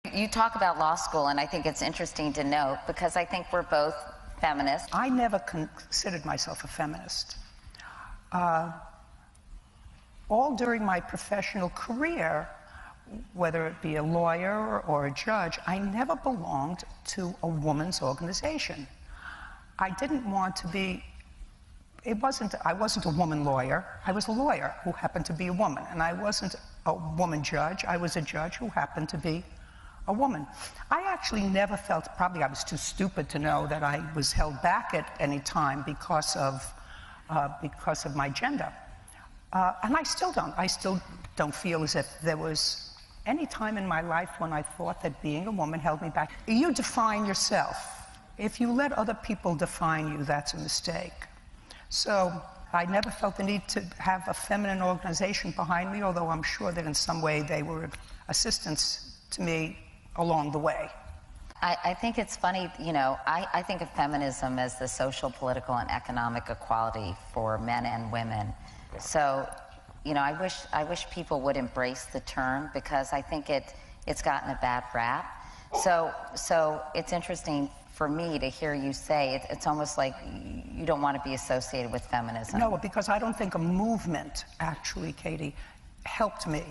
You talk about law school, and I think it's interesting to note because I think we're both feminists. I never considered myself a feminist. All during my professional career, whether it be a lawyer or a judge, I never belonged to a woman's organization. I didn't want to be, I wasn't a woman lawyer. I was a lawyer who happened to be a woman. And I wasn't a woman judge. I was a judge who happened to be a woman. I actually never felt, probably I was too stupid to know that I was held back at any time because of my gender. And I still don't feel as if there was any time in my life when I thought that being a woman held me back. You define yourself. If you let other people define you, that's a mistake. So I never felt the need to have a feminine organization behind me, although I'm sure that in some way they were assistants to me along the way. I think it's funny, you know, I think of feminism as the social, political, and economic equality for men and women. So, you know, I wish people would embrace the term because I think it's gotten a bad rap. So it's interesting for me to hear you say it's almost like you don't want to be associated with feminism. No, because I don't think a movement, actually, Katie, helped me.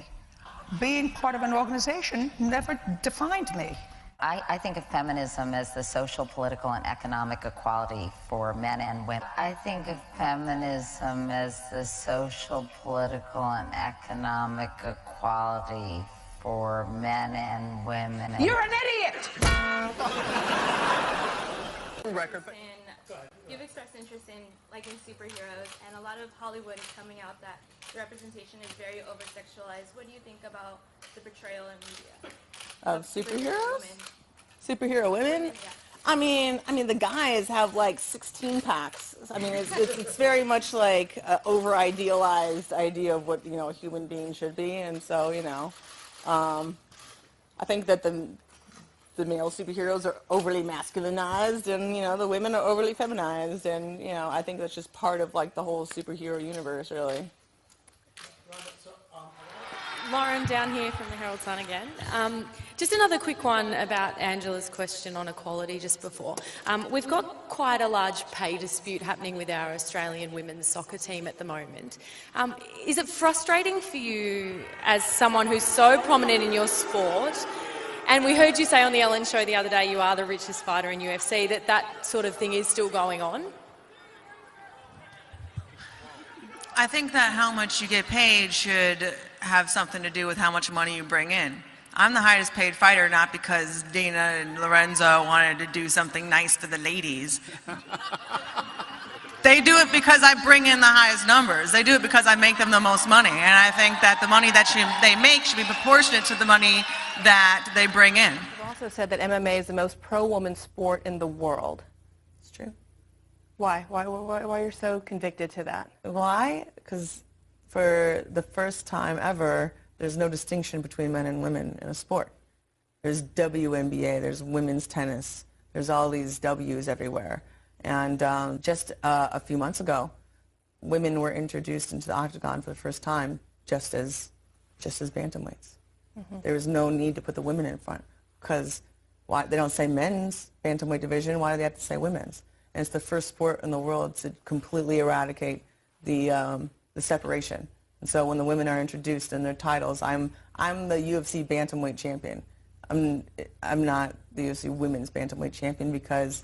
Being part of an organization never defined me. I think of feminism as the social, political, and economic equality for men and women. I think of feminism as the social, political, and economic equality for men and women. You're an idiot! You've expressed interest in liking superheroes, and a lot of Hollywood is coming out that the representation is very over-sexualized. What do you think about the portrayal in media? Of superheroes? Superhero women? Superhero women? Yeah. I mean, the guys have like 16 packs. I mean, it's very much like an over-idealized idea of what, you know, a human being should be. And so, you know, I think that the male superheroes are overly masculinized, and, you know, the women are overly feminized. And, you know, I think that's just part of like the whole superhero universe, really. Lauren down here from the Herald Sun again. Just another quick one about Angela's question on equality just before. We've got quite a large pay dispute happening with our Australian women's soccer team at the moment. Is it frustrating for you as someone who's so prominent in your sport, and we heard you say on the Ellen show the other day you are the richest fighter in UFC, that sort of thing is still going on? I think that how much you get paid should have something to do with how much money you bring in. I'm the highest paid fighter not because Dana and Lorenzo wanted to do something nice for the ladies. They do it because I bring in the highest numbers. They do it because I make them the most money. And I think that the money that they make should be proportionate to the money that they bring in. You've also said that MMA is the most pro-woman sport in the world. It's true. Why? Why are you so convicted to that? Why? Because for the first time ever, there's no distinction between men and women in a sport. There's WNBA, there's women's tennis, there's all these W's everywhere. And just a few months ago, women were introduced into the octagon for the first time just as bantamweights. Mm-hmm. There was no need to put the women in front because why they don't say men's bantamweight division, why do they have to say women's? And it's the first sport in the world to completely eradicate the separation. And so when the women are introduced in their titles, I'm the UFC bantamweight champion. I'm not the UFC women's bantamweight champion because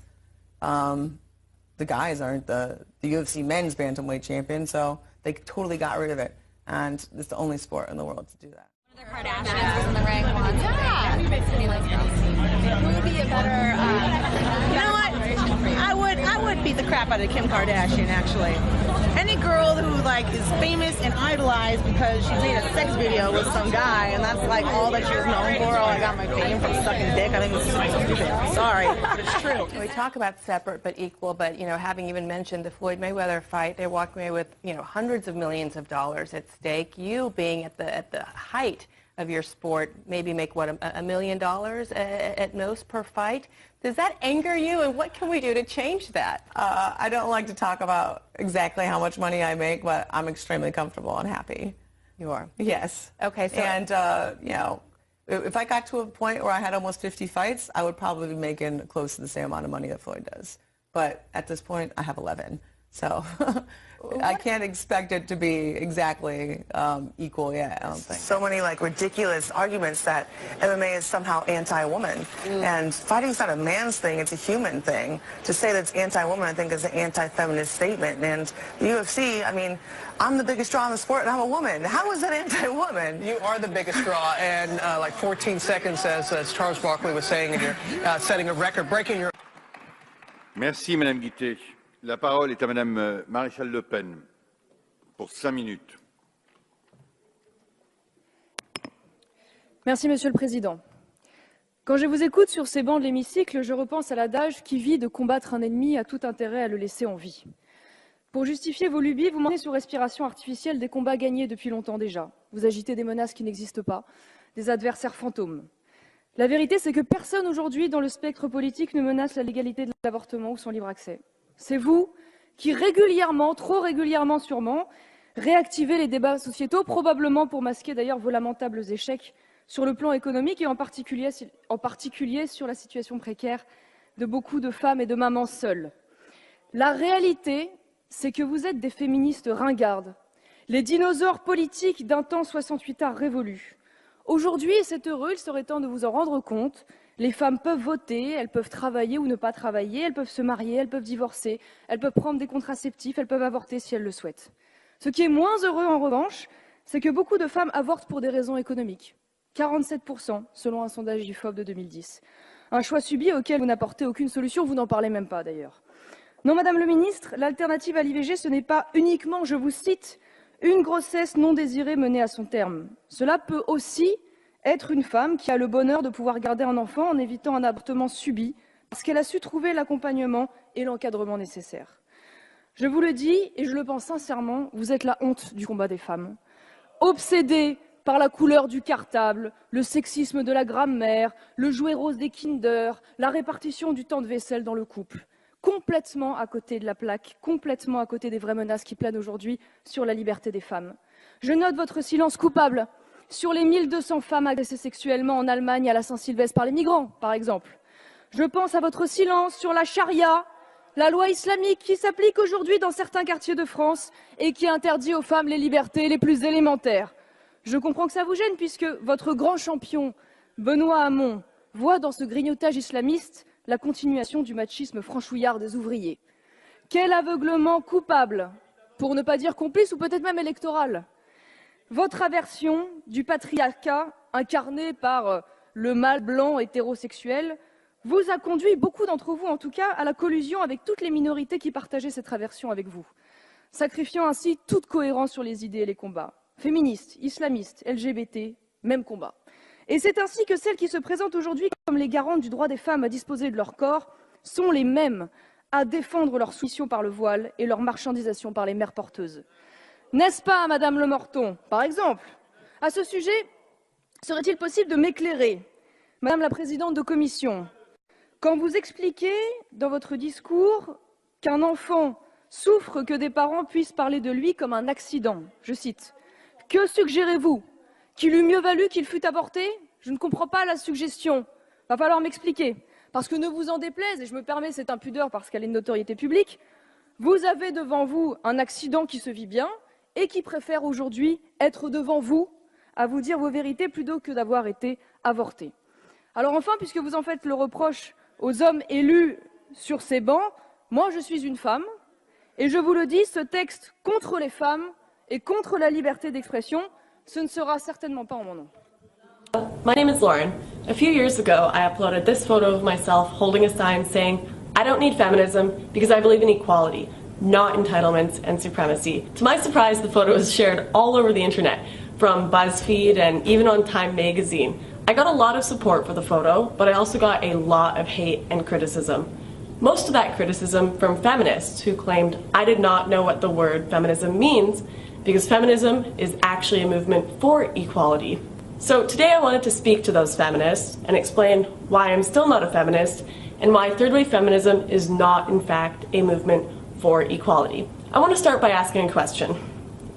the guys aren't the UFC men's bantamweight champion, so they totally got rid of it. And it's the only sport in the world to do that. The Kardashians was in the ring once. Yeah. Who would be a better? You know what? I would beat the crap out of Kim Kardashian, actually. Any girl who like is famous and idolized because she made a sex video with some guy, and that's like all that she was known for. Oh, I got my fame from sucking dick. I think it's so stupid. Sorry, but it's true. We talk about separate but equal, but you know, having even mentioned the Floyd Mayweather fight, they walked away with hundreds of millions of dollars at stake. You being at the height of your sport, maybe make what, $1 million at most per fight. Does that anger you, and what can we do to change that? I don't like to talk about exactly how much money I make, but I'm extremely comfortable and happy. You are? Yes. Okay. So, and If I got to a point where I had almost 50 fights, I would probably be making close to the same amount of money that Floyd does. But at this point, I have 11. So I can't expect it to be exactly equal yet, I don't think. So many like ridiculous arguments that MMA is somehow anti-woman. And fighting's not a man's thing, it's a human thing. To say that it's anti-woman, I think, is an anti-feminist statement. And the UFC, I mean, I'm the biggest draw in the sport and I'm a woman. How is that anti-woman? You are the biggest draw, and like 14 seconds, as Charles Barkley was saying, and you're setting a record, breaking your... Merci, Madame Guittet. La parole est à Madame Maréchal Le Pen pour 5 minutes. Merci, Monsieur le Président. Quand je vous écoute sur ces bancs de l'hémicycle, je repense à l'adage qui vit de combattre un ennemi a tout intérêt à le laisser en vie. Pour justifier vos lubies, vous mentez sous respiration artificielle des combats gagnés depuis longtemps déjà. Vous agitez des menaces qui n'existent pas, des adversaires fantômes. La vérité, c'est que personne aujourd'hui dans le spectre politique ne menace la légalité de l'avortement ou son libre accès. C'est vous qui régulièrement, trop régulièrement sûrement, réactivez les débats sociétaux, probablement pour masquer d'ailleurs vos lamentables échecs sur le plan économique et en particulier sur la situation précaire de beaucoup de femmes et de mamans seules. La réalité, c'est que vous êtes des féministes ringardes, les dinosaures politiques d'un temps 68 arts révolu. Aujourd'hui, et c'est heureux, il serait temps de vous en rendre compte, les femmes peuvent voter, elles peuvent travailler ou ne pas travailler, elles peuvent se marier, elles peuvent divorcer, elles peuvent prendre des contraceptifs, elles peuvent avorter si elles le souhaitent. Ce qui est moins heureux en revanche, c'est que beaucoup de femmes avortent pour des raisons économiques. 47% selon un sondage IFOP de 2010. Un choix subi auquel vous n'apportez aucune solution, vous n'en parlez même pas d'ailleurs. Non, Madame le Ministre, l'alternative à l'IVG, ce n'est pas uniquement, je vous cite, une grossesse non désirée menée à son terme. Cela peut aussi être une femme qui a le bonheur de pouvoir garder un enfant en évitant un avortement subi parce qu'elle a su trouver l'accompagnement et l'encadrement nécessaires. Je vous le dis et je le pense sincèrement, vous êtes la honte du combat des femmes. Obsédées par la couleur du cartable, le sexisme de la grammaire, le jouet rose des Kinder, la répartition du temps de vaisselle dans le couple. Complètement à côté de la plaque, complètement à côté des vraies menaces qui planent aujourd'hui sur la liberté des femmes. Je note votre silence coupable sur les 1200 femmes agressées sexuellement en Allemagne à la Saint-Sylvestre par les migrants, par exemple. Je pense à votre silence sur la charia, la loi islamique qui s'applique aujourd'hui dans certains quartiers de France et qui interdit aux femmes les libertés les plus élémentaires. Je comprends que ça vous gêne puisque votre grand champion, Benoît Hamon, voit dans ce grignotage islamiste la continuation du machisme franchouillard des ouvriers. Quel aveuglement coupable, pour ne pas dire complice ou peut-être même électoral. Votre aversion du patriarcat incarné par le mâle blanc hétérosexuel vous a conduit, beaucoup d'entre vous en tout cas, à la collusion avec toutes les minorités qui partageaient cette aversion avec vous, sacrifiant ainsi toute cohérence sur les idées et les combats. Féministes, islamistes, LGBT, même combat. Et c'est ainsi que celles qui se présentent aujourd'hui comme les garantes du droit des femmes à disposer de leur corps sont les mêmes à défendre leur soumission par le voile et leur marchandisation par les mères porteuses. N'est-ce pas, Madame Le Morton, par exemple? À ce sujet, serait-il possible de m'éclairer, Madame la Présidente de Commission, quand vous expliquez dans votre discours qu'un enfant souffre que des parents puissent parler de lui comme un accident, je cite, « Que suggérez-vous? Qu'il eût mieux valu qu'il fût avorté? Je ne comprends pas la suggestion. Va falloir m'expliquer. Parce que ne vous en déplaise, et je me permets cette impudeur parce qu'elle est de notoriété publique, vous avez devant vous un accident qui se vit bien et qui préfère aujourd'hui être devant vous à vous dire vos vérités plutôt que d'avoir été avorté. Alors enfin, puisque vous en faites le reproche aux hommes élus sur ces bancs, moi je suis une femme et je vous le dis, ce texte contre les femmes et contre la liberté d'expression, ce ne sera certainement pas en mon nom. My name is Lauren. A few years ago, I uploaded this photo of myself holding a sign saying, "I don't need feminism because I believe in equality, not entitlements and supremacy." To my surprise, the photo was shared all over the internet, from BuzzFeed and even on Time magazine. I got a lot of support for the photo, but I also got a lot of hate and criticism. Most of that criticism from feminists who claimed I did not know what the word feminism means because feminism is actually a movement for equality. So today I wanted to speak to those feminists and explain why I'm still not a feminist and why third wave feminism is not in fact a movement for equality. I want to start by asking a question.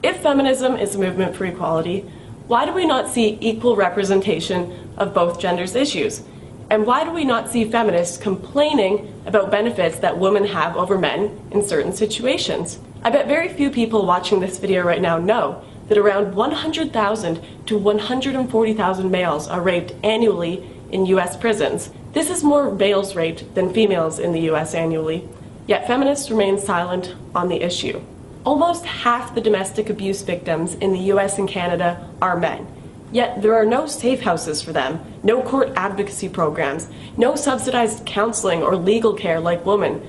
If feminism is a movement for equality, Why do we not see equal representation of both genders' issues? And why do we not see feminists complaining about benefits that women have over men in certain situations? I bet very few people watching this video right now know that around 100,000 to 140,000 males are raped annually in US prisons. This is more males raped than females in the US annually, yet feminists remain silent on the issue. Almost half the domestic abuse victims in the US and Canada are men, yet there are no safe houses for them, no court advocacy programs, no subsidized counseling or legal care like women.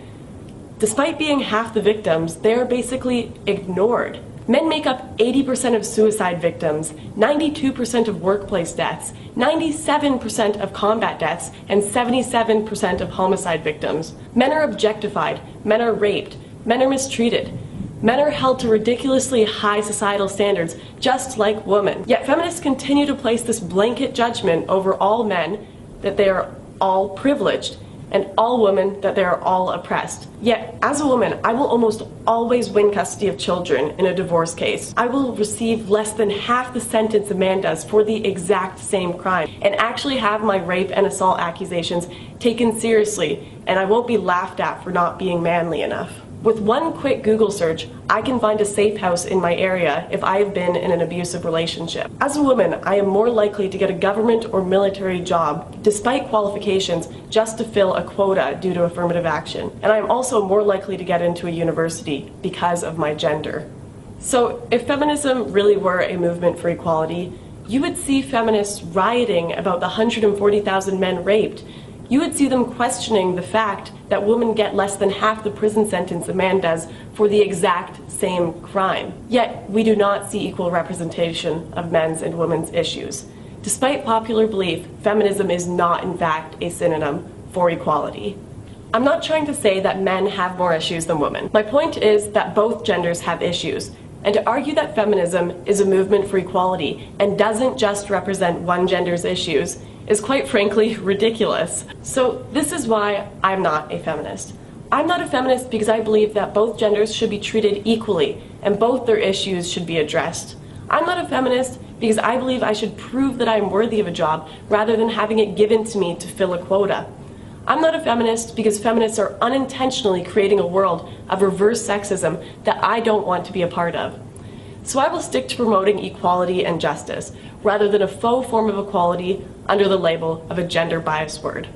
Despite being half the victims, they are basically ignored. Men make up 80% of suicide victims, 92% of workplace deaths, 97% of combat deaths, and 77% of homicide victims. Men are objectified, men are raped, men are mistreated. Men are held to ridiculously high societal standards, just like women. Yet feminists continue to place this blanket judgment over all men that they are all privileged, and all women that they are all oppressed. Yet, as a woman, I will almost always win custody of children in a divorce case. I will receive less than half the sentence a man does for the exact same crime, and actually have my rape and assault accusations taken seriously, and I won't be laughed at for not being manly enough. With one quick Google search, I can find a safe house in my area if I have been in an abusive relationship. As a woman, I am more likely to get a government or military job, despite qualifications, just to fill a quota due to affirmative action. And I am also more likely to get into a university because of my gender. So if feminism really were a movement for equality, you would see feminists rioting about the 140,000 men raped. You would see them questioning the fact that women get less than half the prison sentence a man does for the exact same crime. Yet, we do not see equal representation of men's and women's issues. Despite popular belief, feminism is not, in fact, a synonym for equality. I'm not trying to say that men have more issues than women. My point is that both genders have issues, and to argue that feminism is a movement for equality and doesn't just represent one gender's issues is quite frankly ridiculous. So this is why I'm not a feminist. I'm not a feminist because I believe that both genders should be treated equally and both their issues should be addressed. I'm not a feminist because I believe I should prove that I'm worthy of a job rather than having it given to me to fill a quota. I'm not a feminist because feminists are unintentionally creating a world of reverse sexism that I don't want to be a part of. So I will stick to promoting equality and justice rather than a faux form of equality under the label of a gender-biased word.